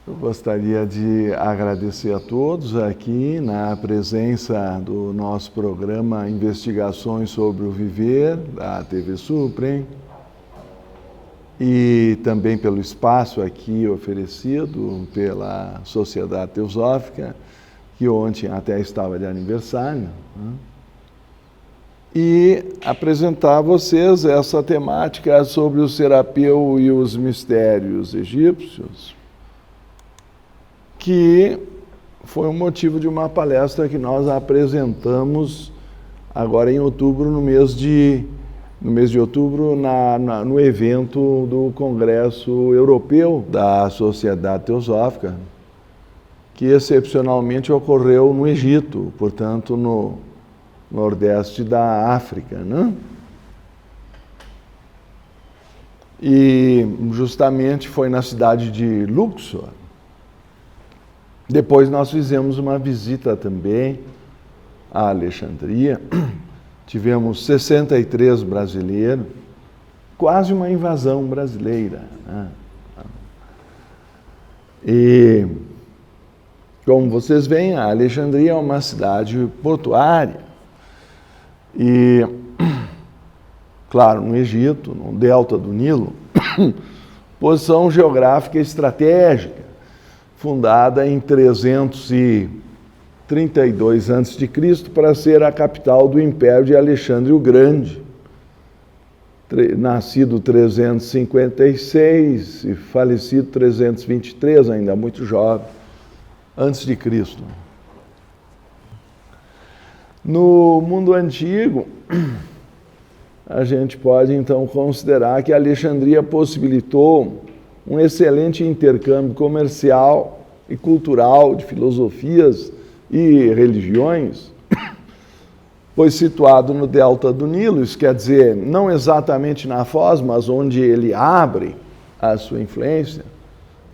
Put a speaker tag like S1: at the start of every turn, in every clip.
S1: Eu gostaria de agradecer a todos aqui na presença do nosso programa Investigações sobre o Viver, da TV Suprem, e também pelo espaço aqui oferecido pela Sociedade Teosófica, que ontem até estava de aniversário, e apresentar a vocês essa temática sobre o Serapeu e os mistérios egípcios, que foi o motivo de uma palestra que nós apresentamos agora em outubro, no mês de outubro, no evento do Congresso Europeu da Sociedade Teosófica, que excepcionalmente ocorreu no Egito, portanto, no nordeste da África, né? E justamente foi na cidade de Luxor. Depois nós fizemos uma visita também a Alexandria, tivemos 63 brasileiros, quase uma invasão brasileira, né? E, como vocês veem, a Alexandria é uma cidade portuária e, claro, no Egito, no delta do Nilo, posição geográfica estratégica, fundada em 332 a.C. para ser a capital do Império de Alexandre o Grande, nascido 356 e falecido 323, ainda muito jovem, antes de Cristo. No mundo antigo, a gente pode então considerar que a Alexandria possibilitou um excelente intercâmbio comercial e cultural de filosofias e religiões, pois situado no delta do Nilo, isso quer dizer, não exatamente na Foz, mas onde ele abre a sua influência.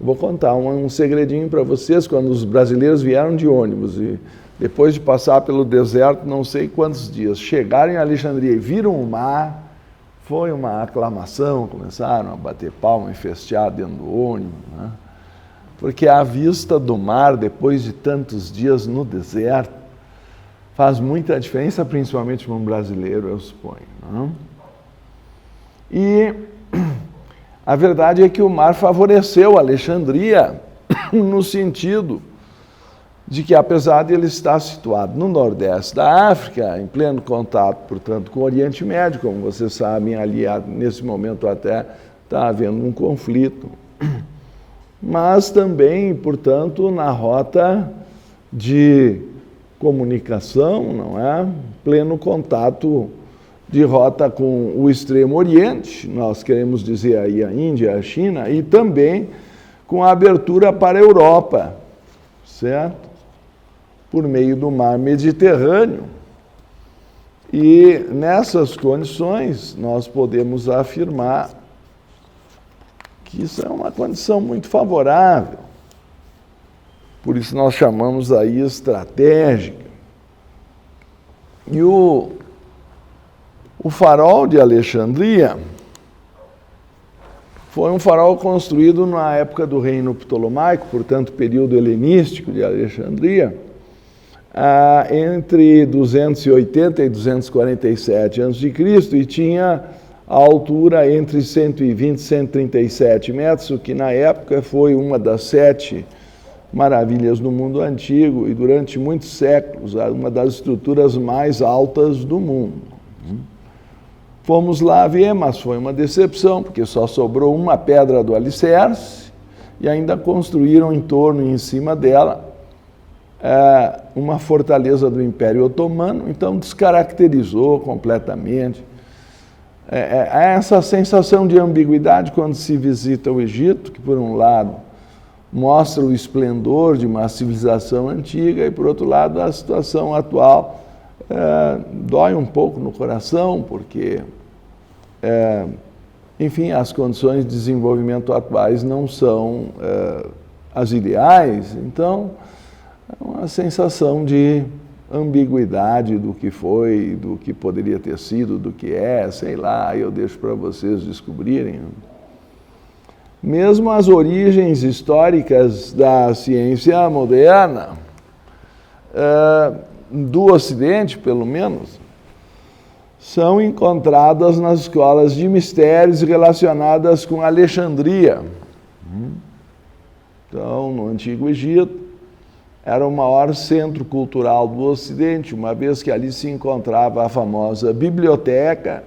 S1: Eu vou contar um segredinho para vocês. Quando os brasileiros vieram de ônibus e depois de passar pelo deserto, não sei quantos dias, chegaram em Alexandria e viram o mar, foi uma aclamação, começaram a bater palma e festear dentro do ônibus, né? Porque a vista do mar, depois de tantos dias no deserto, faz muita diferença, principalmente para um brasileiro, eu suponho, não? E a verdade é que o mar favoreceu Alexandria no sentido de que, apesar de ele estar situado no nordeste da África, em pleno contato, portanto, com o Oriente Médio, como vocês sabem, ali nesse momento até está havendo um conflito, mas também, portanto, na rota de comunicação, não é? Pleno contato de rota com o Extremo Oriente, nós queremos dizer aí a Índia, a China, e também com a abertura para a Europa, certo? Por meio do mar Mediterrâneo. E nessas condições nós podemos afirmar que isso é uma condição muito favorável. Por isso nós chamamos aí estratégica. E o farol de Alexandria foi um farol construído na época do Reino Ptolomaico, portanto, período helenístico de Alexandria, entre 280 e 247 a.C., e tinha a altura entre 120 e 137 metros, o que na época foi uma das 7 maravilhas do mundo antigo e durante muitos séculos uma das estruturas mais altas do mundo. Fomos lá ver, mas foi uma decepção, porque só sobrou uma pedra do alicerce e ainda construíram em torno e em cima dela uma fortaleza do Império Otomano, então descaracterizou completamente. Há essa sensação de ambiguidade quando se visita o Egito, que por um lado mostra o esplendor de uma civilização antiga e por outro lado a situação atual dói um pouco no coração, porque, enfim, as condições de desenvolvimento atuais não são as ideais, então é uma sensação de ambiguidade do que foi, do que poderia ter sido, do que é, sei lá, eu deixo para vocês descobrirem. mesmo as origens históricas da ciência moderna, do Ocidente, pelo menos, são encontradas nas escolas de mistérios relacionadas com Alexandria. Então, no Antigo Egito, era o maior centro cultural do Ocidente, uma vez que ali se encontrava a famosa biblioteca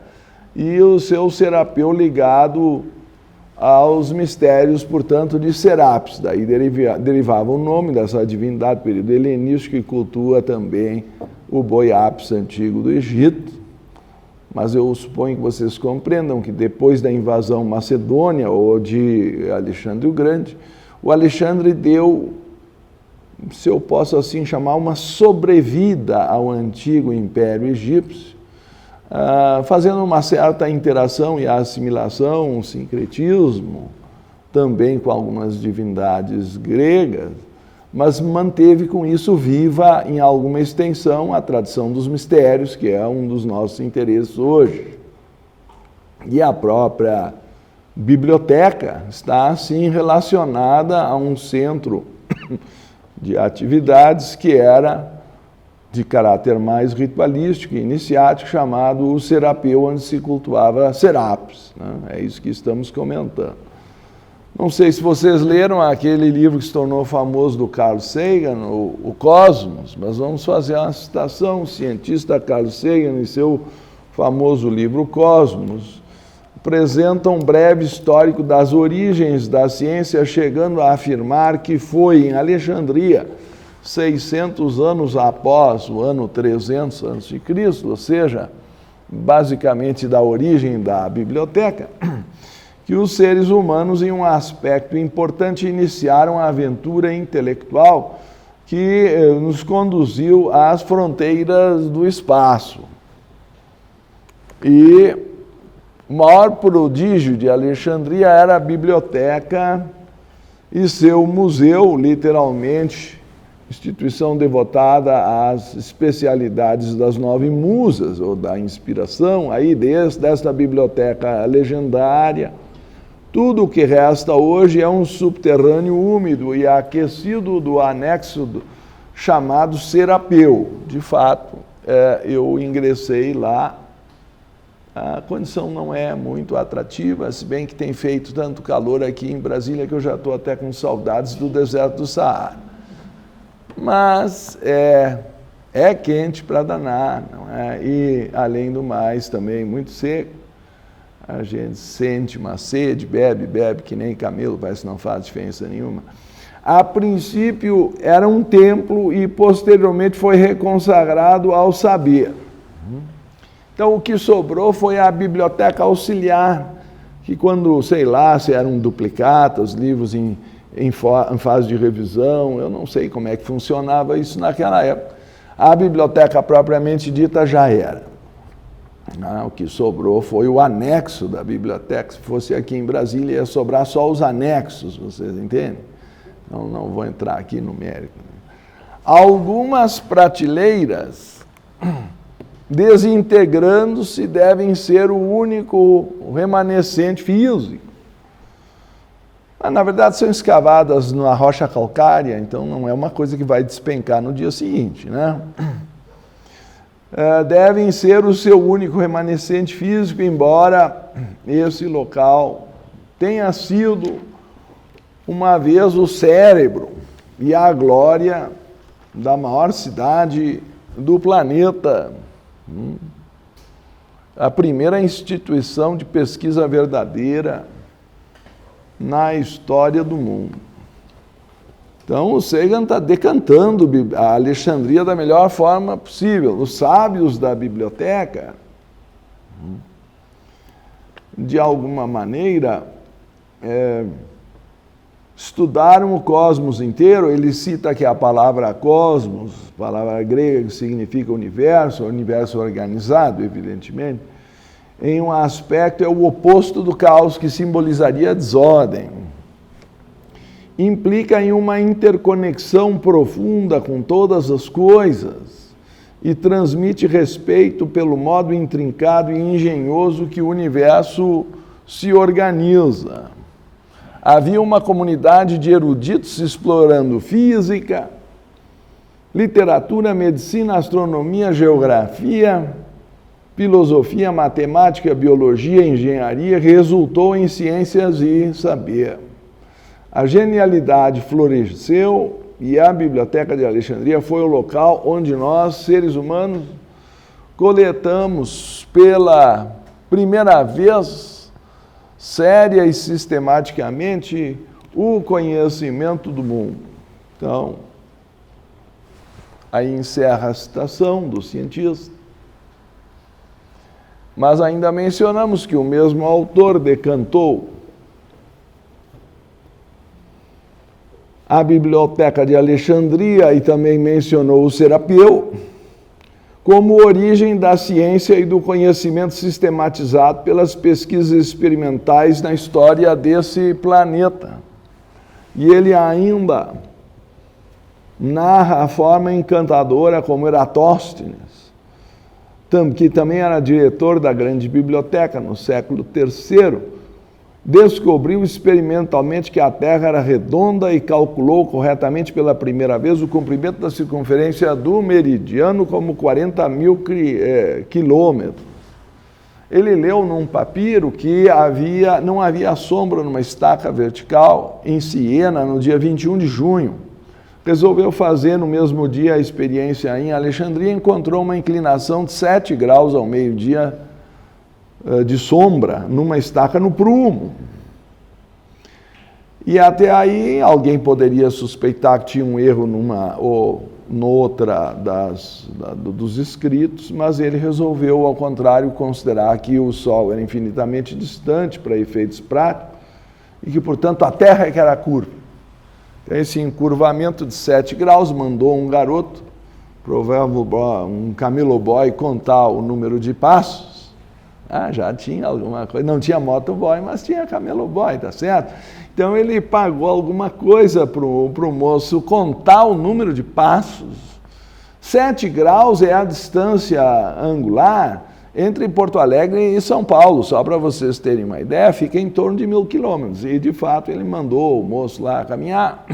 S1: e o seu Serapeu ligado aos mistérios, portanto, de Serapis. Daí derivava o nome dessa divindade, período helenístico, que cultua também o boi Apis antigo do Egito. Mas eu suponho que vocês compreendam que depois da invasão macedônia ou de Alexandre o Grande, o Alexandre deu, se eu posso assim chamar, uma sobrevida ao antigo Império Egípcio, fazendo uma certa interação e assimilação, um sincretismo, também com algumas divindades gregas, mas manteve com isso viva em alguma extensão a tradição dos mistérios, que é um dos nossos interesses hoje. E a própria biblioteca está, assim, relacionada a um centro de atividades que era de caráter mais ritualístico e iniciático, chamado o Serapeu, onde se cultuava Serapis, né? É isso que estamos comentando. Não sei se vocês leram aquele livro que se tornou famoso do Carl Sagan, o Cosmos, mas vamos fazer uma citação. O cientista Carl Sagan, em seu famoso livro Cosmos, apresenta um breve histórico das origens da ciência, chegando a afirmar que foi em Alexandria, 600 anos após o ano 300 a.C., ou seja, basicamente da origem da biblioteca, que os seres humanos, em um aspecto importante, iniciaram a aventura intelectual que nos conduziu às fronteiras do espaço. E o maior prodígio de Alexandria era a biblioteca e seu museu, literalmente, instituição devotada às especialidades das 9 musas, ou da inspiração, aí desta biblioteca legendária. Tudo o que resta hoje é um subterrâneo úmido e aquecido do anexo chamado Serapeu. De fato, eu ingressei lá. A condição não é muito atrativa, se bem que tem feito tanto calor aqui em Brasília que eu já estou até com saudades do deserto do Saara. Mas é quente para danar, não é? E, além do mais, também muito seco. A gente sente uma sede, bebe, que nem camelo, parece que não faz diferença nenhuma. A princípio era um templo e posteriormente foi reconsagrado ao saber. Então o que sobrou foi a biblioteca auxiliar, que quando, sei lá, se eram duplicatas, livros em fase de revisão, eu não sei como é que funcionava isso naquela época. A biblioteca propriamente dita já era. O que sobrou foi o anexo da biblioteca. Se fosse aqui em Brasília, ia sobrar só os anexos, vocês entendem? Não vou entrar aqui no mérito. Algumas prateleiras, desintegrando-se, devem ser o único remanescente físico. Mas, na verdade, são escavadas na rocha calcária, então não é uma coisa que vai despencar no dia seguinte, né? Devem ser o seu único remanescente físico, embora esse local tenha sido uma vez o cérebro e a glória da maior cidade do planeta, a primeira instituição de pesquisa verdadeira na história do mundo. Então, o Sagan está decantando a Alexandria da melhor forma possível. Os sábios da biblioteca, de alguma maneira, estudaram o cosmos inteiro. Ele cita que a palavra cosmos, palavra grega que significa universo organizado, evidentemente, em um aspecto é o oposto do caos, que simbolizaria a desordem. Implica em uma interconexão profunda com todas as coisas e transmite respeito pelo modo intrincado e engenhoso que o universo se organiza. havia uma comunidade de eruditos explorando física, literatura, medicina, astronomia, geografia, filosofia, matemática, biologia, engenharia, resultou em ciências e saber. A genialidade floresceu e a Biblioteca de Alexandria foi o local onde nós, seres humanos, coletamos pela primeira vez, séria e sistematicamente, o conhecimento do mundo. Então, aí encerra a citação do cientista. Mas ainda mencionamos que o mesmo autor decantou a Biblioteca de Alexandria e também mencionou o Serapeu como origem da ciência e do conhecimento sistematizado pelas pesquisas experimentais na história desse planeta. E ele ainda narra a forma encantadora como Eratóstenes, que também era diretor da grande biblioteca no século III, descobriu experimentalmente que a Terra era redonda e calculou corretamente pela primeira vez o comprimento da circunferência do meridiano como 40 mil quilômetros. Ele leu num papiro que não havia sombra numa estaca vertical em Siena no dia 21 de junho. Resolveu fazer no mesmo dia a experiência em Alexandria e encontrou uma inclinação de 7 graus ao meio-dia de sombra numa estaca no prumo. E até aí alguém poderia suspeitar que tinha um erro numa ou noutra dos escritos, mas ele resolveu, ao contrário, considerar que o Sol era infinitamente distante para efeitos práticos e que, portanto, a Terra é que era curva. Esse encurvamento de 7 graus mandou um garoto, um camelo boy, contar o número de passos. Já tinha alguma coisa, não tinha motoboy, mas tinha camelo boy, tá certo? Então ele pagou alguma coisa para o moço contar o número de passos. 7 graus é a distância angular entre Porto Alegre e São Paulo, só para vocês terem uma ideia, fica em torno de 1.000 quilômetros. E, de fato, ele mandou o moço lá caminhar,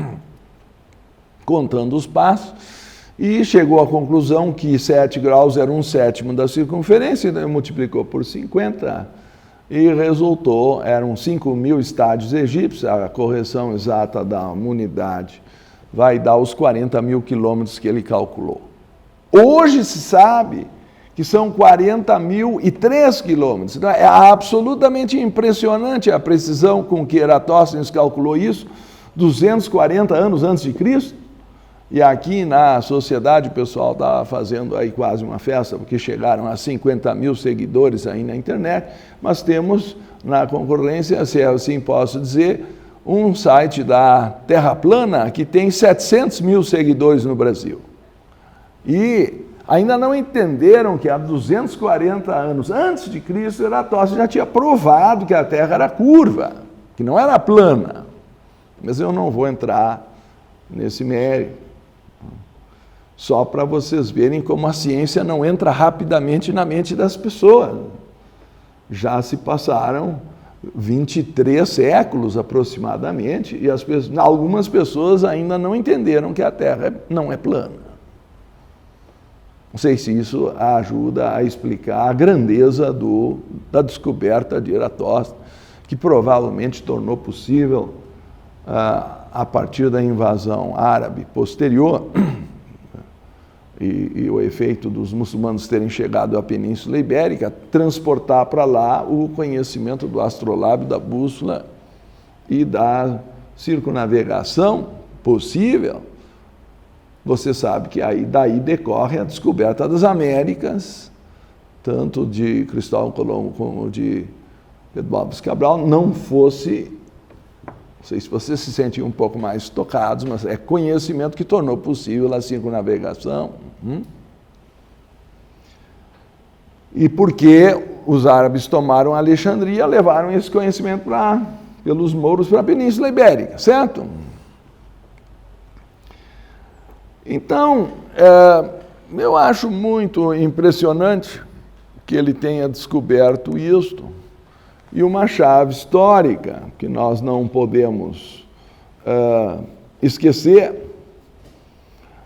S1: contando os passos, e chegou à conclusão que 7 graus era 1/7 da circunferência, então multiplicou por 50, e resultou, eram 5.000 estádios egípcios, a correção exata da unidade vai dar os 40.000 quilômetros que ele calculou. Hoje se sabe que são 40.003 quilômetros. Então, é absolutamente impressionante a precisão com que Eratóstenes calculou isso, 240 anos antes de Cristo. E aqui na sociedade o pessoal estava fazendo aí quase uma festa, porque chegaram a 50.000 seguidores aí na internet, mas temos na concorrência, se assim posso dizer, um site da Terra Plana que tem 700.000 seguidores no Brasil. E ainda não entenderam que há 240 anos antes de Cristo, Eratóstenes já tinha provado que a Terra era curva, que não era plana. Mas eu não vou entrar nesse mérito. Só para vocês verem como a ciência não entra rapidamente na mente das pessoas. Já se passaram 23 séculos aproximadamente e algumas pessoas ainda não entenderam que a Terra não é plana. Não sei se isso ajuda a explicar a grandeza da descoberta de Eratóstenes, que provavelmente tornou possível, a partir da invasão árabe posterior, e o efeito dos muçulmanos terem chegado à Península Ibérica, transportar para lá o conhecimento do astrolábio, da bússola e da circunnavegação possível. Você sabe que daí decorre a descoberta das Américas, tanto de Cristóvão Colombo como de Pedro Álvares Cabral, não sei se vocês se sentem um pouco mais tocados, mas é conhecimento que tornou possível a circunnavegação. E porque os árabes tomaram Alexandria, levaram esse conhecimento pelos mouros para a Península Ibérica, certo? Então, eu acho muito impressionante que ele tenha descoberto isto E uma chave histórica que nós não podemos esquecer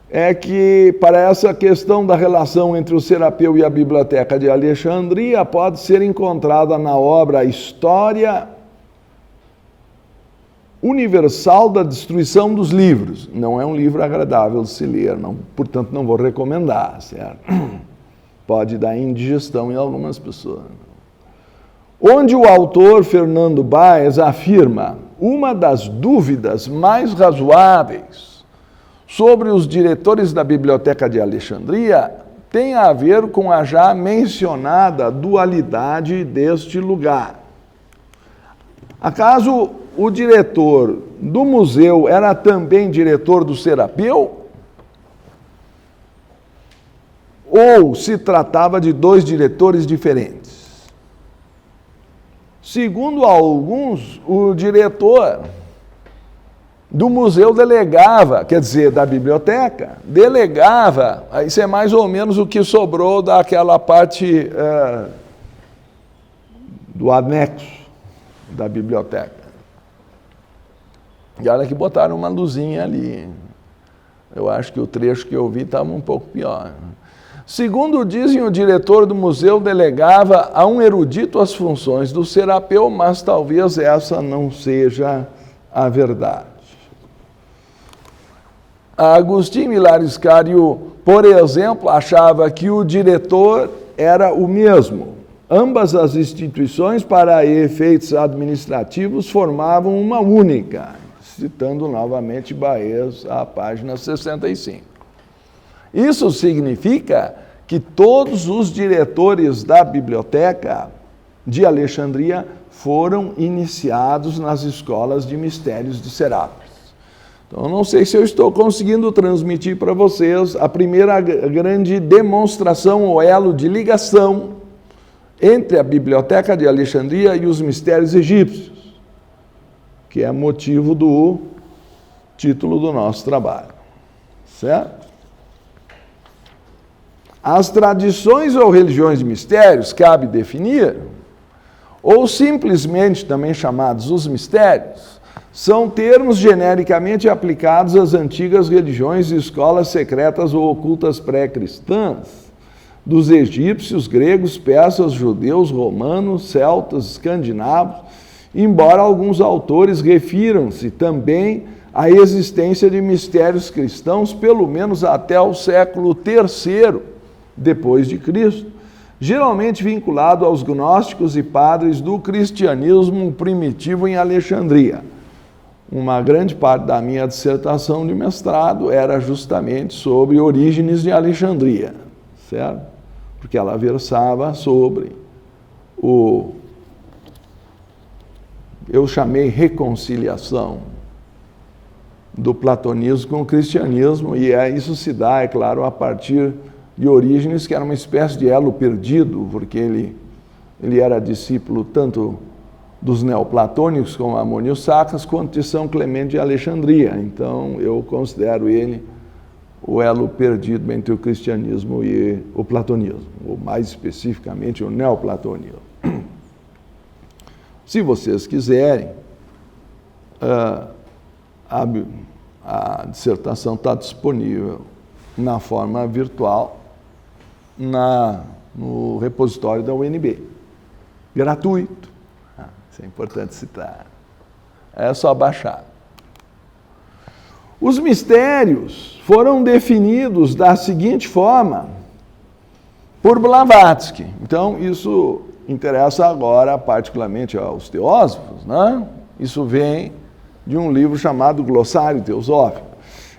S1: é que, para essa questão da relação entre o Serapeu e a Biblioteca de Alexandria, pode ser encontrada na obra História Universal da Destruição dos Livros. Não é um livro agradável de se ler, portanto não vou recomendar, certo? Pode dar indigestão em algumas pessoas. Onde o autor Fernando Baez afirma: uma das dúvidas mais razoáveis sobre os diretores da Biblioteca de Alexandria tem a ver com a já mencionada dualidade deste lugar. Acaso o diretor do museu era também diretor do Serapeu? Ou se tratava de dois diretores diferentes? Segundo alguns, o diretor do museu delegava, quer dizer, da biblioteca, delegava, isso é mais ou menos o que sobrou daquela parte do anexo da biblioteca. E olha que botaram uma luzinha ali. Eu acho que o trecho que eu vi estava um pouco pior. Segundo dizem, o diretor do museu delegava a um erudito as funções do Serapeu, mas talvez essa não seja a verdade. Agostinho Hilaris Cario, por exemplo, achava que o diretor era o mesmo. Ambas as instituições, para efeitos administrativos, formavam uma única, citando novamente Baez, a página 65. Isso significa que todos os diretores da Biblioteca de Alexandria foram iniciados nas escolas de mistérios de Serápis. Então, não sei se eu estou conseguindo transmitir para vocês a primeira grande demonstração ou elo de ligação entre a Biblioteca de Alexandria e os mistérios egípcios, que é motivo do título do nosso trabalho, certo? As tradições ou religiões de mistérios, cabe definir, ou simplesmente também chamados os mistérios, são termos genericamente aplicados às antigas religiões e escolas secretas ou ocultas pré-cristãs, dos egípcios, gregos, persas, judeus, romanos, celtas, escandinavos, embora alguns autores refiram-se também à existência de mistérios cristãos, pelo menos até o século III depois de Cristo, geralmente vinculado aos gnósticos e padres do cristianismo primitivo em Alexandria. Uma grande parte da minha dissertação de mestrado era justamente sobre Orígenes de Alexandria, certo? Porque ela versava sobre eu chamei reconciliação do platonismo com o cristianismo, e isso se dá, é claro, a partir de Orígenes, que era uma espécie de elo perdido, porque ele era discípulo tanto dos neoplatônicos, como Amônio Sacas, quanto de São Clemente de Alexandria. Então, eu considero ele o elo perdido entre o cristianismo e o platonismo, ou mais especificamente o neoplatonismo. Se vocês quiserem, a dissertação está disponível na forma virtual no repositório da UNB. Gratuito. Isso é importante citar. É só baixar. Os mistérios foram definidos da seguinte forma por Blavatsky. Então, isso interessa agora particularmente aos teósofos, né? Isso vem de um livro chamado Glossário Teosófico.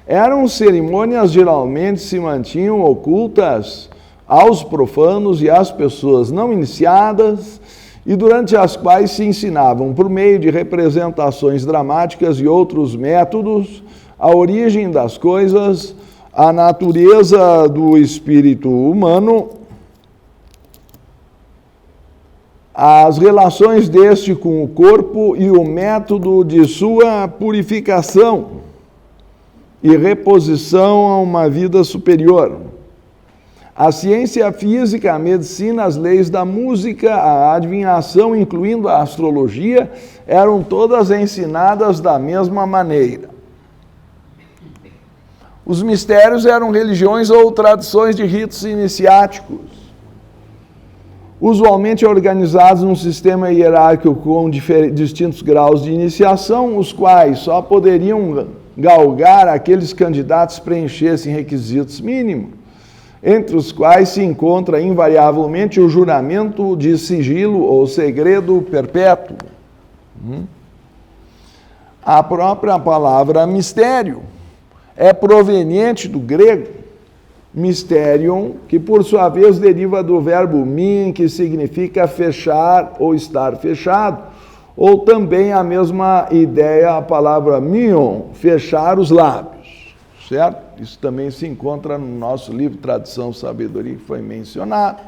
S1: Eram cerimônias geralmente se mantinham ocultas aos profanos e às pessoas não iniciadas, e durante as quais se ensinavam, por meio de representações dramáticas e outros métodos, a origem das coisas, a natureza do espírito humano, as relações deste com o corpo e o método de sua purificação e reposição a uma vida superior. A ciência física, a medicina, as leis da música, a adivinhação, incluindo a astrologia, eram todas ensinadas da mesma maneira. Os mistérios eram religiões ou tradições de ritos iniciáticos, usualmente organizados num sistema hierárquico com distintos graus de iniciação, os quais só poderiam galgar aqueles candidatos que preenchessem requisitos mínimos, entre os quais se encontra invariavelmente o juramento de sigilo ou segredo perpétuo. A própria palavra mistério é proveniente do grego mysterion, que por sua vez deriva do verbo min, que significa fechar ou estar fechado, ou também a mesma ideia, a palavra mion, fechar os lábios, certo? Isso também se encontra no nosso livro Tradição Sabedoria, que foi mencionado.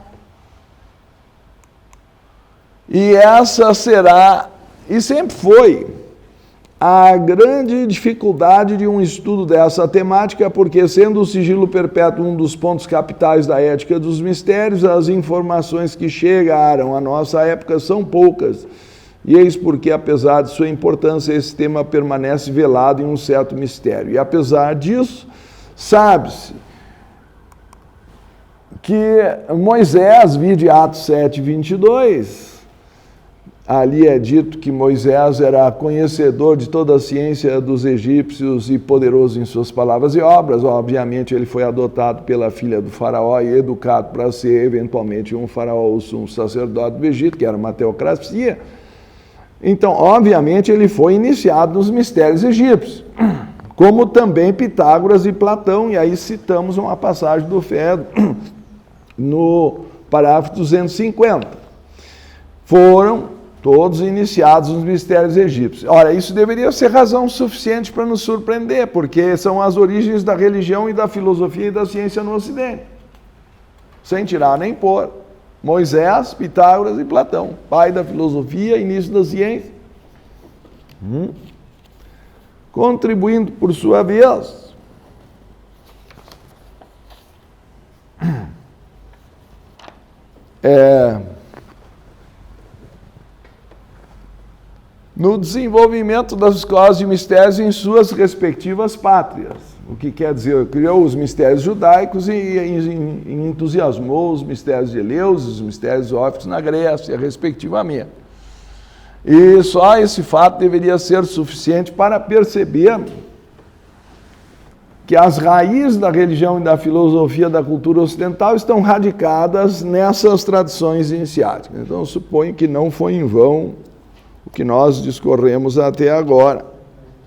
S1: E essa será, e sempre foi, a grande dificuldade de um estudo dessa temática, porque sendo o sigilo perpétuo um dos pontos capitais da ética dos mistérios, as informações que chegaram à nossa época são poucas. E eis porque, apesar de sua importância, esse tema permanece velado em um certo mistério. E apesar disso, sabe-se que Moisés, vide Atos 7, 22, ali é dito que Moisés era conhecedor de toda a ciência dos egípcios e poderoso em suas palavras e obras. Obviamente, ele foi adotado pela filha do faraó e educado para ser, eventualmente, um faraó ou um sacerdote do Egito, que era uma teocracia. Então, obviamente, ele foi iniciado nos mistérios egípcios, como também Pitágoras e Platão, e aí citamos uma passagem do Fedro no parágrafo 250. Foram todos iniciados nos mistérios egípcios. Ora, isso deveria ser razão suficiente para nos surpreender, porque são as origens da religião e da filosofia e da ciência no Ocidente. Sem tirar nem pôr. Moisés, Pitágoras e Platão, pai da filosofia, início da ciência. Contribuindo, por sua vez, no desenvolvimento das escolas de mistérios em suas respectivas pátrias. O que quer dizer, criou os mistérios judaicos e entusiasmou os mistérios de Eleusis, os mistérios óficos na Grécia, respectivamente. E só esse fato deveria ser suficiente para perceber que as raízes da religião e da filosofia da cultura ocidental estão radicadas nessas tradições iniciáticas. Então, eu suponho que não foi em vão o que nós discorremos até agora,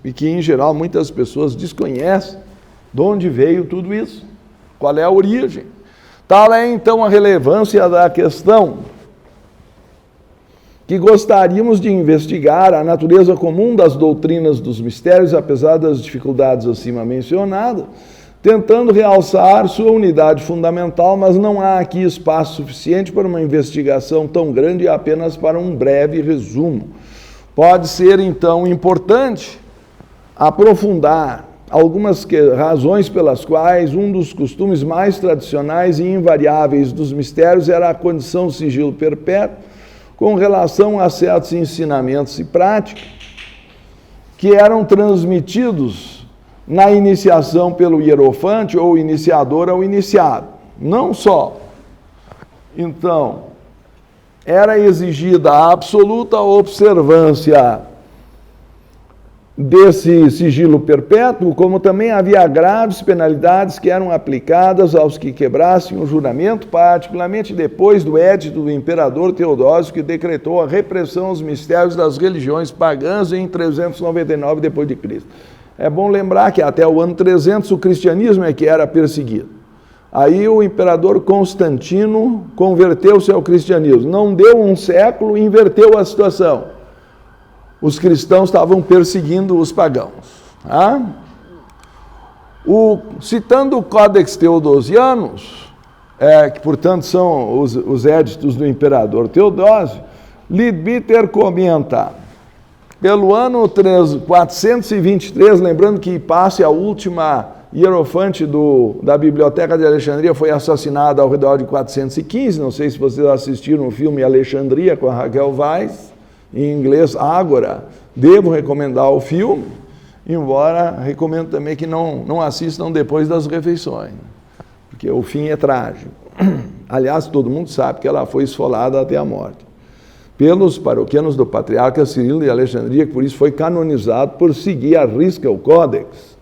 S1: e que, em geral, muitas pessoas desconhecem de onde veio tudo isso, qual é a origem. Tal é, então, a relevância da questão que gostaríamos de investigar, a natureza comum das doutrinas dos mistérios, apesar das dificuldades acima mencionadas, tentando realçar sua unidade fundamental, mas não há aqui espaço suficiente para uma investigação tão grande apenas para um breve resumo. Pode ser, então, importante aprofundar algumas razões pelas quais um dos costumes mais tradicionais e invariáveis dos mistérios era a condição de sigilo perpétuo com relação a certos ensinamentos e práticas que eram transmitidos na iniciação pelo hierofante ou iniciador ao iniciado. Não só. Então, era exigida a absoluta observância desse sigilo perpétuo, como também havia graves penalidades que eram aplicadas aos que quebrassem o juramento, particularmente depois do edito do imperador Teodósio, que decretou a repressão aos mistérios das religiões pagãs em 399 d.C. É bom lembrar que até o ano 300 o cristianismo é que era perseguido. Aí o imperador Constantino converteu-se ao cristianismo. Não deu um século, inverteu a situação. Os cristãos estavam perseguindo os pagãos. Tá? Citando o Códex Teodosianus, que portanto são os éditos do imperador Teodósio, Leadbeater comenta, pelo ano 423, lembrando que passe a última hierofante da Biblioteca de Alexandria foi assassinado ao redor de 415, não sei se vocês assistiram o filme Alexandria com a Raquel Weisz, em inglês Ágora. Devo recomendar o filme, embora recomendo também que não assistam depois das refeições, porque o fim é trágico. Aliás, todo mundo sabe que ela foi esfolada até a morte pelos paroquianos do patriarca Cirilo de Alexandria, que por isso foi canonizado por seguir à risca o Códex.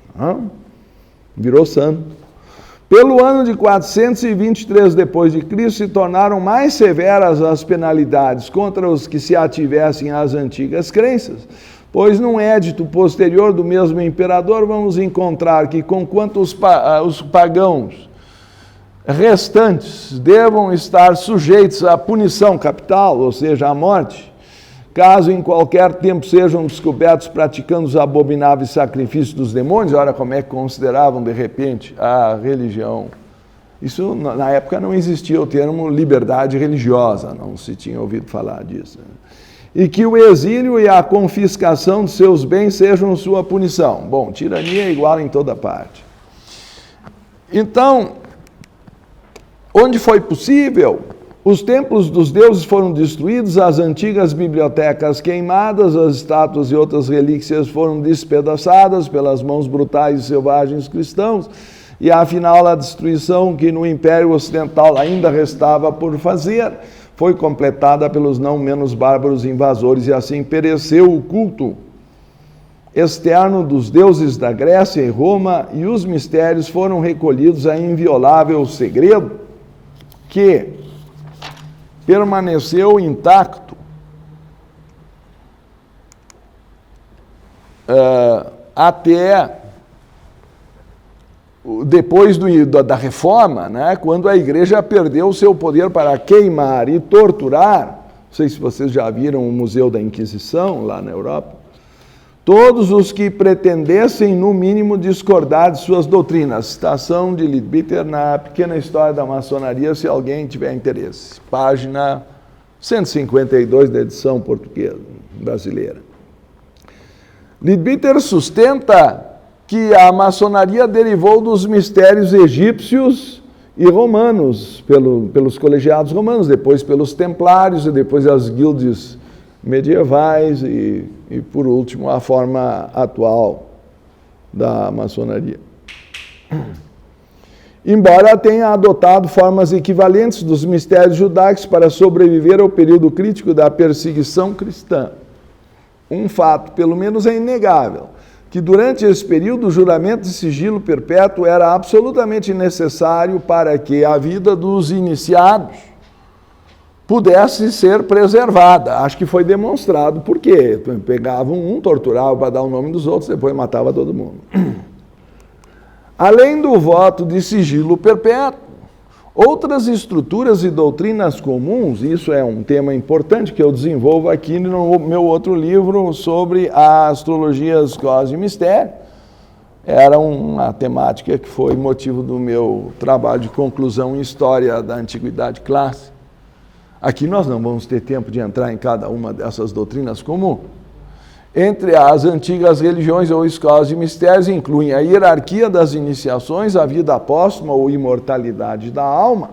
S1: Virou santo. Pelo ano de 423 d.C., se tornaram mais severas as penalidades contra os que se ativessem às antigas crenças, pois num édito posterior do mesmo imperador vamos encontrar que, conquanto os pagãos restantes devam estar sujeitos à punição capital, ou seja, à morte, caso em qualquer tempo sejam descobertos praticando os abomináveis sacrifícios dos demônios. Olha como é que consideravam, de repente, a religião. Isso, na época, não existia o termo liberdade religiosa, não se tinha ouvido falar disso. E que o exílio e a confiscação de seus bens sejam sua punição. Bom, tirania é igual em toda parte. Então, onde foi possível, os templos dos deuses foram destruídos, as antigas bibliotecas queimadas, as estátuas e outras relíquias foram despedaçadas pelas mãos brutais e selvagens cristãos, e afinal a destruição que no Império Ocidental ainda restava por fazer foi completada pelos não menos bárbaros invasores, e assim pereceu o culto externo dos deuses da Grécia e Roma, e os mistérios foram recolhidos a inviolável segredo que permaneceu intacto até depois da reforma, né, quando a igreja perdeu o seu poder para queimar e torturar. Não sei se vocês já viram o Museu da Inquisição lá na Europa. Todos os que pretendessem, no mínimo, discordar de suas doutrinas. Citação de Leadbeater na Pequena História da Maçonaria, se alguém tiver interesse. Página 152 da edição portuguesa, brasileira. Leadbeater sustenta que a maçonaria derivou dos mistérios egípcios e romanos, pelos colegiados romanos, depois pelos templários e depois as guildes medievais e por último, a forma atual da maçonaria. Embora tenha adotado formas equivalentes dos mistérios judaicos para sobreviver ao período crítico da perseguição cristã, um fato, pelo menos, é inegável, que durante esse período o juramento de sigilo perpétuo era absolutamente necessário para que a vida dos iniciados pudesse ser preservada. Acho que foi demonstrado porque pegavam um, torturavam para dar o nome dos outros, depois matava todo mundo. Além do voto de sigilo perpétuo, outras estruturas e doutrinas comuns, isso é um tema importante que eu desenvolvo aqui no meu outro livro sobre a astrologia, as causas e mistério. Era uma temática que foi motivo do meu trabalho de conclusão em História da Antiguidade Clássica. Aqui nós não vamos ter tempo de entrar em cada uma dessas doutrinas comuns. Entre as antigas religiões ou escolas de mistérios incluem a hierarquia das iniciações, a vida póstuma ou imortalidade da alma,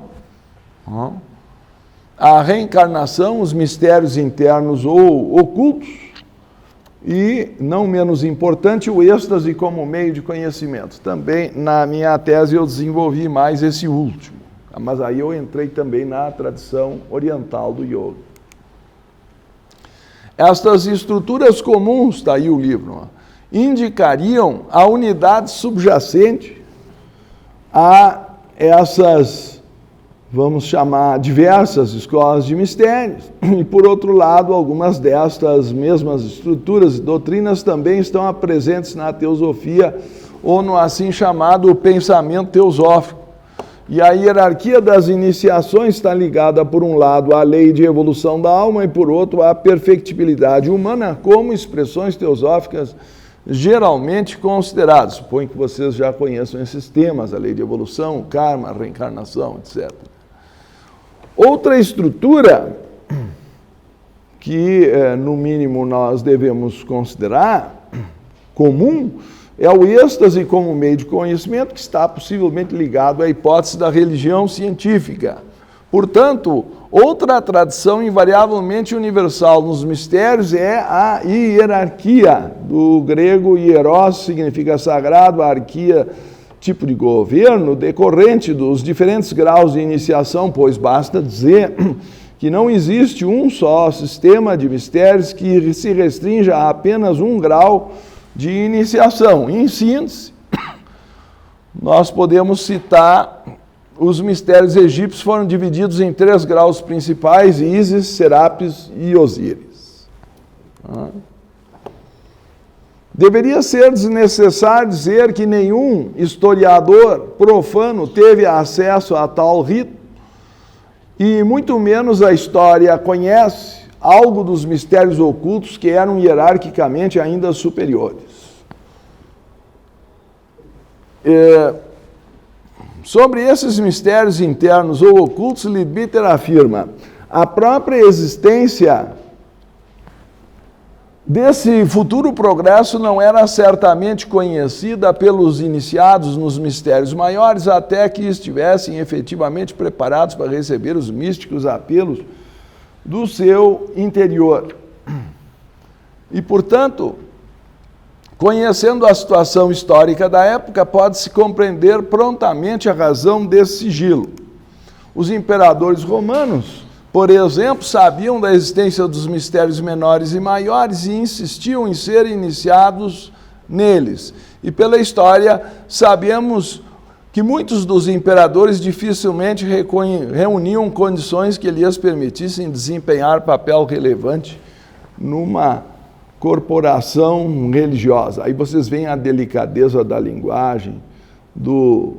S1: a reencarnação, os mistérios internos ou ocultos e, não menos importante, o êxtase como meio de conhecimento. Também na minha tese eu desenvolvi mais esse último. Mas aí eu entrei também na tradição oriental do yoga. Estas estruturas comuns, está aí o livro, indicariam a unidade subjacente a essas, vamos chamar, diversas escolas de mistérios. E, por outro lado, algumas destas mesmas estruturas e doutrinas também estão presentes na teosofia ou no assim chamado pensamento teosófico. E a hierarquia das iniciações está ligada, por um lado, à lei de evolução da alma e, por outro, à perfectibilidade humana como expressões teosóficas geralmente consideradas. Suponho que vocês já conheçam esses temas, a lei de evolução, o karma, a reencarnação, etc. Outra estrutura que, no mínimo, nós devemos considerar comum É o êxtase como meio de conhecimento que está possivelmente ligado à hipótese da religião científica. Portanto, outra tradição invariavelmente universal nos mistérios é a hierarquia, do grego hieros significa sagrado, arquia tipo de governo, decorrente dos diferentes graus de iniciação, pois basta dizer que não existe um só sistema de mistérios que se restrinja a apenas um grau de iniciação. Em síntese, nós podemos citar os mistérios egípcios foram divididos em 3 graus principais: Ísis, Serapis e Osíris. Deveria ser desnecessário dizer que nenhum historiador profano teve acesso a tal rito, e muito menos a história conhece algo dos mistérios ocultos que eram hierarquicamente ainda superiores. Sobre esses mistérios internos ou ocultos, Leadbeater afirma: a própria existência desse futuro progresso não era certamente conhecida pelos iniciados nos mistérios maiores até que estivessem efetivamente preparados para receber os místicos apelos do seu interior. E, portanto, conhecendo a situação histórica da época, pode-se compreender prontamente a razão desse sigilo. Os imperadores romanos, por exemplo, sabiam da existência dos mistérios menores e maiores e insistiam em serem iniciados neles. E pela história, sabemos que muitos dos imperadores dificilmente reuniam condições que lhes permitissem desempenhar papel relevante numa corporação religiosa. Aí vocês veem a delicadeza da linguagem do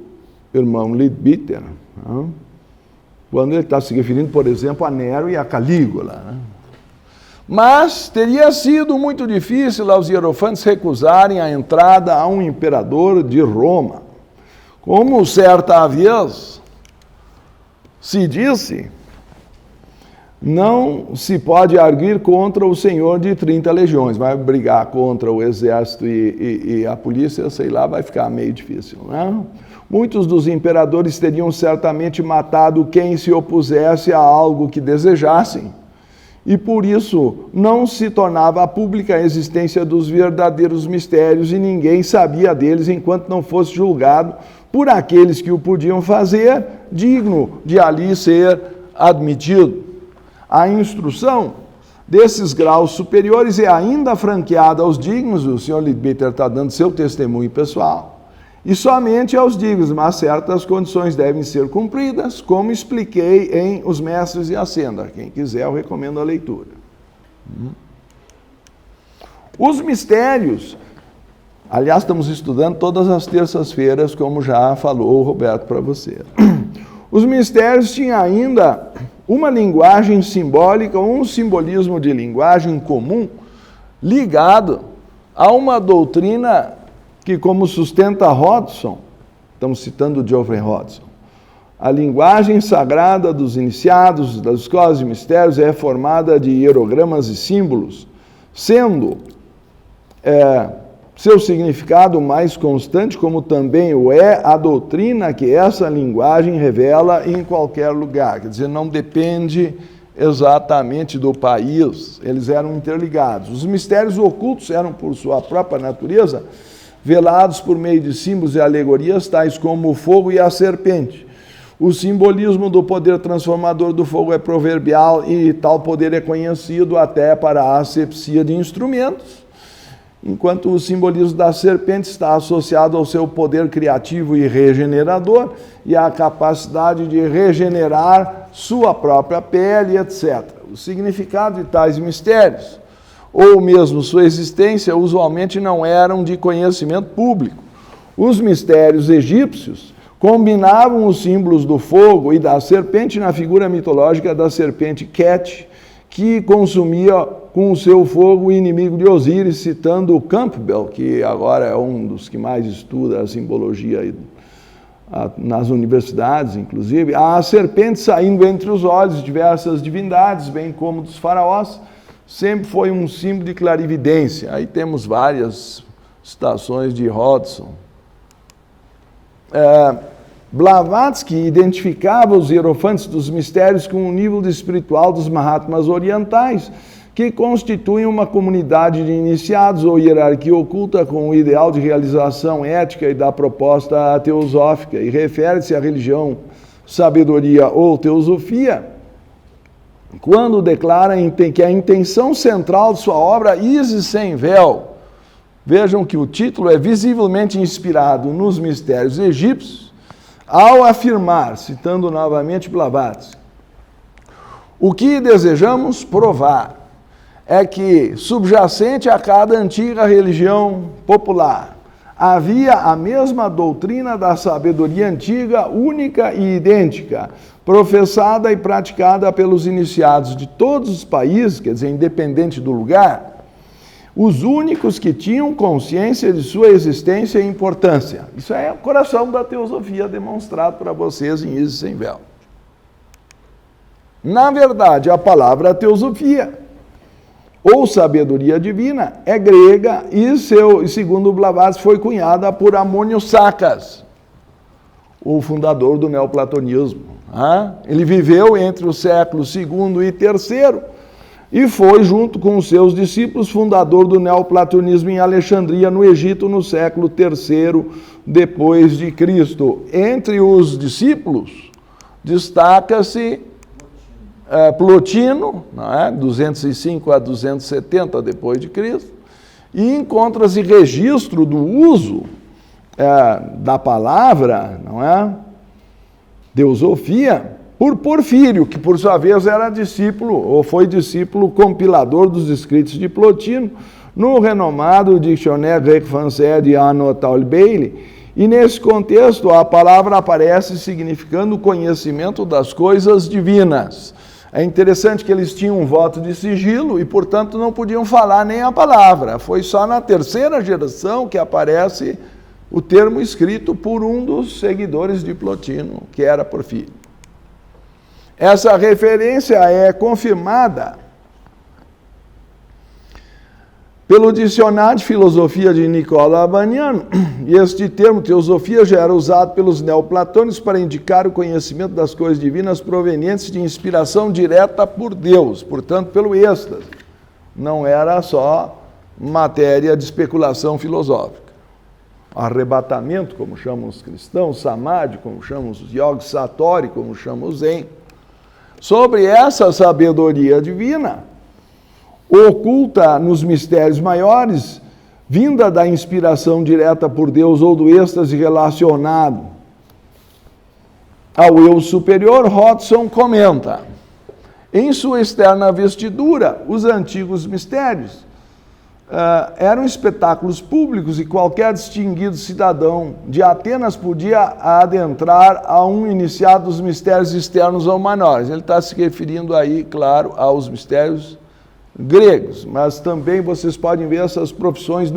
S1: irmão Leadbeater, quando ele está se referindo, por exemplo, a Nero e a Calígula. Mas teria sido muito difícil aos hierofantes recusarem a entrada a um imperador de Roma. Como certa vez se disse, não se pode arguir contra o senhor de 30 legiões. Vai brigar contra o exército e a polícia, sei lá, vai ficar meio difícil, né? Muitos dos imperadores teriam certamente matado quem se opusesse a algo que desejassem, e por isso não se tornava pública a existência dos verdadeiros mistérios e ninguém sabia deles enquanto não fosse julgado por aqueles que o podiam fazer digno de ali ser admitido. A instrução desses graus superiores é ainda franqueada aos dignos, o senhor Leadbeater está dando seu testemunho pessoal, e somente aos dignos, mas certas condições devem ser cumpridas, como expliquei em Os Mestres e a Senda. Quem quiser, eu recomendo a leitura. Os mistérios, aliás, estamos estudando todas as terças-feiras, como já falou o Roberto para você. Os mistérios tinham ainda uma linguagem simbólica, um simbolismo de linguagem comum, ligado a uma doutrina que, como sustenta Hodgson, estamos citando Geoffrey Hodgson, a linguagem sagrada dos iniciados das escolas de mistérios é formada de hierogramas e símbolos, sendo seu significado mais constante, como também o é a doutrina que essa linguagem revela em qualquer lugar. Quer dizer, não depende exatamente do país, eles eram interligados. Os mistérios ocultos eram, por sua própria natureza, velados por meio de símbolos e alegorias, tais como o fogo e a serpente. O simbolismo do poder transformador do fogo é proverbial e tal poder é conhecido até para a asepsia de instrumentos, enquanto o simbolismo da serpente está associado ao seu poder criativo e regenerador e à capacidade de regenerar sua própria pele, etc. O significado de tais mistérios, ou mesmo sua existência, usualmente não eram de conhecimento público. Os mistérios egípcios combinavam os símbolos do fogo e da serpente na figura mitológica da serpente Ket, que consumia com o seu fogo o inimigo de Osíris, citando Campbell, que agora é um dos que mais estuda a simbologia nas universidades, inclusive, a serpente saindo entre os olhos de diversas divindades, bem como dos faraós, sempre foi um símbolo de clarividência. Aí temos várias estações de Hodgson. Blavatsky identificava os hierofantes dos mistérios com o nível espiritual dos Mahatmas orientais, que constituem uma comunidade de iniciados ou hierarquia oculta com o ideal de realização ética e da proposta teosófica, e refere-se à religião, sabedoria ou teosofia, quando declara que a intenção central de sua obra, Isis sem véu, vejam que o título é visivelmente inspirado nos mistérios egípcios, ao afirmar, citando novamente Blavatsky, o que desejamos provar é que, subjacente a cada antiga religião popular, havia a mesma doutrina da sabedoria antiga, única e idêntica, professada e praticada pelos iniciados de todos os países, quer dizer, independente do lugar, os únicos que tinham consciência de sua existência e importância. Isso é o coração da teosofia demonstrado para vocês em Isis sem véu. Na verdade, a palavra teosofia, ou sabedoria divina, é grega e, segundo Blavatsky, foi cunhada por Amônio Saccas, o fundador do neoplatonismo. Ele viveu entre os séculos II e III e foi, junto com os seus discípulos, fundador do neoplatonismo em Alexandria, no Egito, no século III depois de Cristo. Entre os discípulos, destaca-se Plotino, 205 a 270 depois de Cristo, e encontra-se registro do uso da palavra, teosofia, por Porfírio, que por sua vez era discípulo, ou foi discípulo compilador dos escritos de Plotino, no renomado Dictionnaire grec-français de Arnaud Bailey, e nesse contexto a palavra aparece significando o conhecimento das coisas divinas. É interessante que eles tinham um voto de sigilo e, portanto, não podiam falar nem a palavra. Foi só na terceira geração que aparece o termo escrito por um dos seguidores de Plotino, que era Porfírio. Essa referência é confirmada pelo Dicionário de Filosofia de Nicola Abaniano, e este termo, teosofia, já era usado pelos neoplatônicos para indicar o conhecimento das coisas divinas provenientes de inspiração direta por Deus, portanto, pelo êxtase. Não era só matéria de especulação filosófica. Arrebatamento, como chamam os cristãos, samadhi, como chamam os yogis, satori, como chamam os zen. Sobre essa sabedoria divina, oculta nos mistérios maiores, vinda da inspiração direta por Deus ou do êxtase relacionado ao eu superior, Hodgson comenta: em sua externa vestidura, os antigos mistérios eram espetáculos públicos e qualquer distinguido cidadão de Atenas podia adentrar a um iniciado dos mistérios externos ou menores. Ele está se referindo aí, claro, aos mistérios gregos, mas também vocês podem ver essas procissões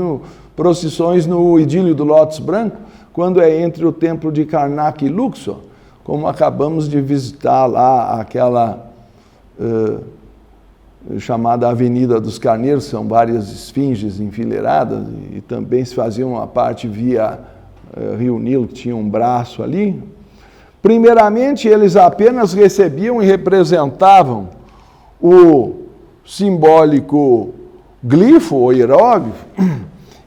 S1: no idílio do Lótus Branco, quando é entre o templo de Karnak e Luxor, como acabamos de visitar lá aquela chamada Avenida dos Carneiros, são várias esfinges enfileiradas, e também se fazia uma parte via Rio Nilo, que tinha um braço ali. Primeiramente, eles apenas recebiam e representavam o simbólico glifo ou hieróglifo,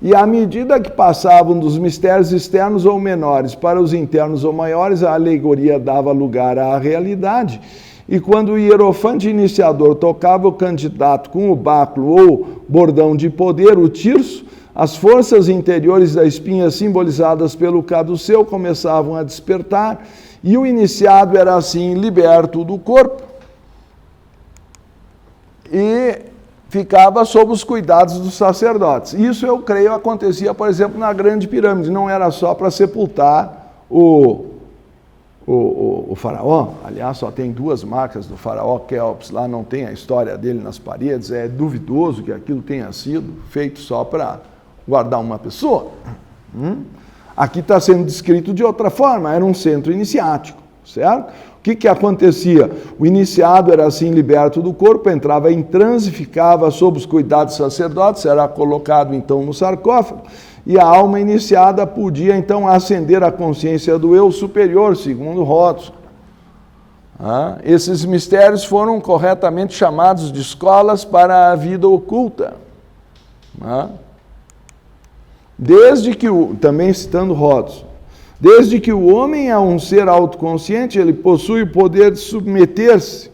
S1: e à medida que passavam dos mistérios externos ou menores para os internos ou maiores, a alegoria dava lugar à realidade. E quando o hierofante iniciador tocava o candidato com o báculo ou bordão de poder, o tirso, as forças interiores da espinha simbolizadas pelo caduceu começavam a despertar, e o iniciado era assim liberto do corpo e ficava sob os cuidados dos sacerdotes. Isso, eu creio, acontecia, por exemplo, na Grande Pirâmide. Não era só para sepultar o faraó. Aliás, só tem 2 marcas do faraó Quéops, lá não tem a história dele nas paredes. É duvidoso que aquilo tenha sido feito só para guardar uma pessoa. Aqui está sendo descrito de outra forma, era um centro iniciático, certo? O que acontecia? O iniciado era assim liberto do corpo, entrava em transe, ficava sob os cuidados dos sacerdotes, era colocado então no sarcófago, e a alma iniciada podia então ascender à consciência do eu superior, segundo Rhodes. Esses mistérios foram corretamente chamados de escolas para a vida oculta. Desde que também citando Rhodes, desde que o homem é um ser autoconsciente, ele possui o poder de submeter-se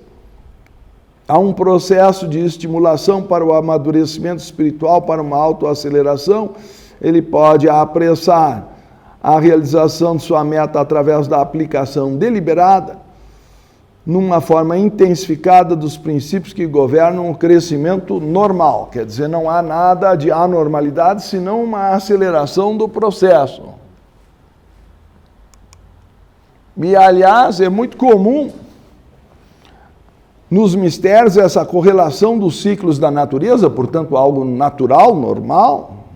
S1: a um processo de estimulação para o amadurecimento espiritual, para uma autoaceleração. Ele pode apressar a realização de sua meta através da aplicação deliberada, numa forma intensificada dos princípios que governam o crescimento normal. Quer dizer, não há nada de anormalidade, senão uma aceleração do processo. E, aliás, é muito comum nos mistérios essa correlação dos ciclos da natureza, portanto, algo natural, normal,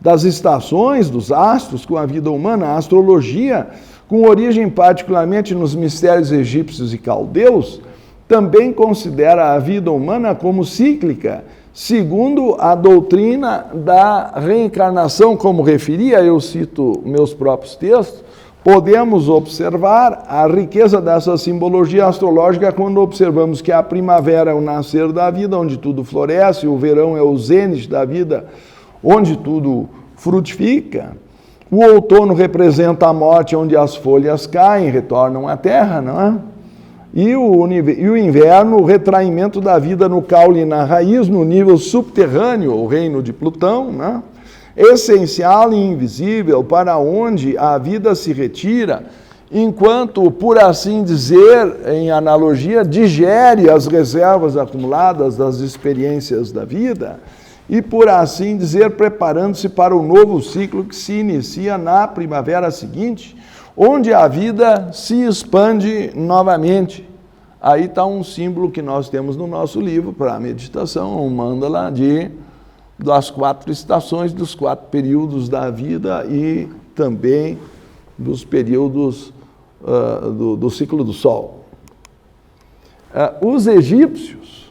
S1: das estações, dos astros com a vida humana, a astrologia, com origem particularmente nos mistérios egípcios e caldeus, também considera a vida humana como cíclica, segundo a doutrina da reencarnação, como referia, eu cito meus próprios textos. Podemos observar a riqueza dessa simbologia astrológica quando observamos que a primavera é o nascer da vida, onde tudo floresce, o verão é o zênite da vida, onde tudo frutifica. O outono representa a morte, onde as folhas caem, retornam à terra, não é? E o inverno, o retraimento da vida no caule e na raiz, no nível subterrâneo, o reino de Plutão, né? Essencial e invisível, para onde a vida se retira, enquanto, por assim dizer, em analogia, digere as reservas acumuladas das experiências da vida, e, por assim dizer, preparando-se para o novo ciclo que se inicia na primavera seguinte, onde a vida se expande novamente. Aí está um símbolo que nós temos no nosso livro para a meditação, um mandala das 4 estações, dos 4 períodos da vida e também dos períodos do ciclo do Sol. Os egípcios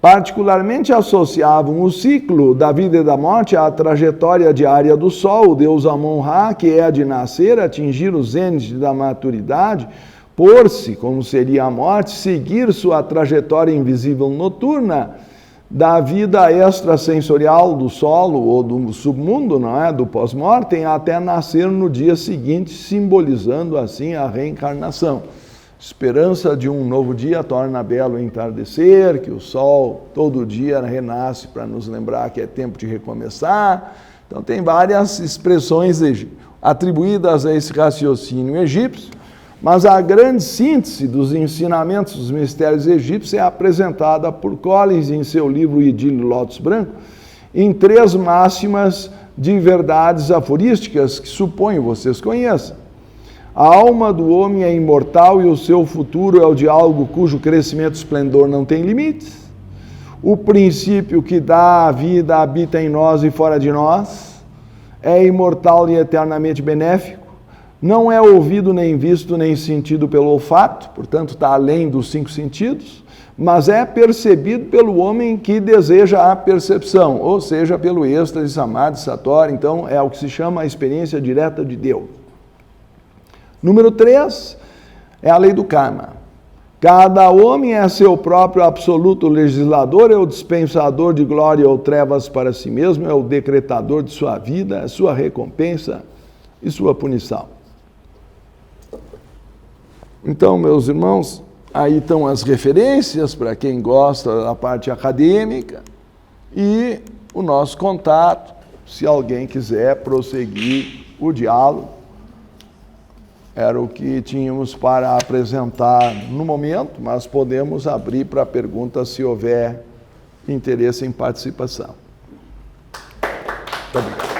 S1: particularmente associavam o ciclo da vida e da morte à trajetória diária do Sol, o deus Amon-Ra, que é a de nascer, atingir o zênite da maturidade, pôr-se, como seria a morte, seguir sua trajetória invisível noturna da vida extrasensorial do solo ou do submundo, não é? Do pós-mortem, até nascer no dia seguinte, simbolizando assim a reencarnação. Esperança de um novo dia torna belo o entardecer, que o sol todo dia renasce para nos lembrar que é tempo de recomeçar. Então tem várias expressões atribuídas a esse raciocínio egípcio, mas a grande síntese dos ensinamentos dos mistérios egípcios é apresentada por Collins em seu livro Idílio Lótus Branco, em 3 máximas de verdades aforísticas que suponho vocês conheçam. A alma do homem é imortal e o seu futuro é o de algo cujo crescimento e esplendor não tem limites. O princípio que dá a vida habita em nós e fora de nós, é imortal e eternamente benéfico, não é ouvido nem visto nem sentido pelo olfato, portanto está além dos 5 sentidos, mas é percebido pelo homem que deseja a percepção, ou seja, pelo êxtase, samadhi, satori. Então é o que se chama a experiência direta de Deus. Número 3 é a lei do karma. Cada homem é seu próprio absoluto legislador, é o dispensador de glória ou trevas para si mesmo, é o decretador de sua vida, sua recompensa e sua punição. Então, meus irmãos, aí estão as referências para quem gosta da parte acadêmica e o nosso contato, se alguém quiser prosseguir o diálogo. Era o que tínhamos para apresentar no momento, mas podemos abrir para perguntas se houver interesse em participação. Muito obrigado.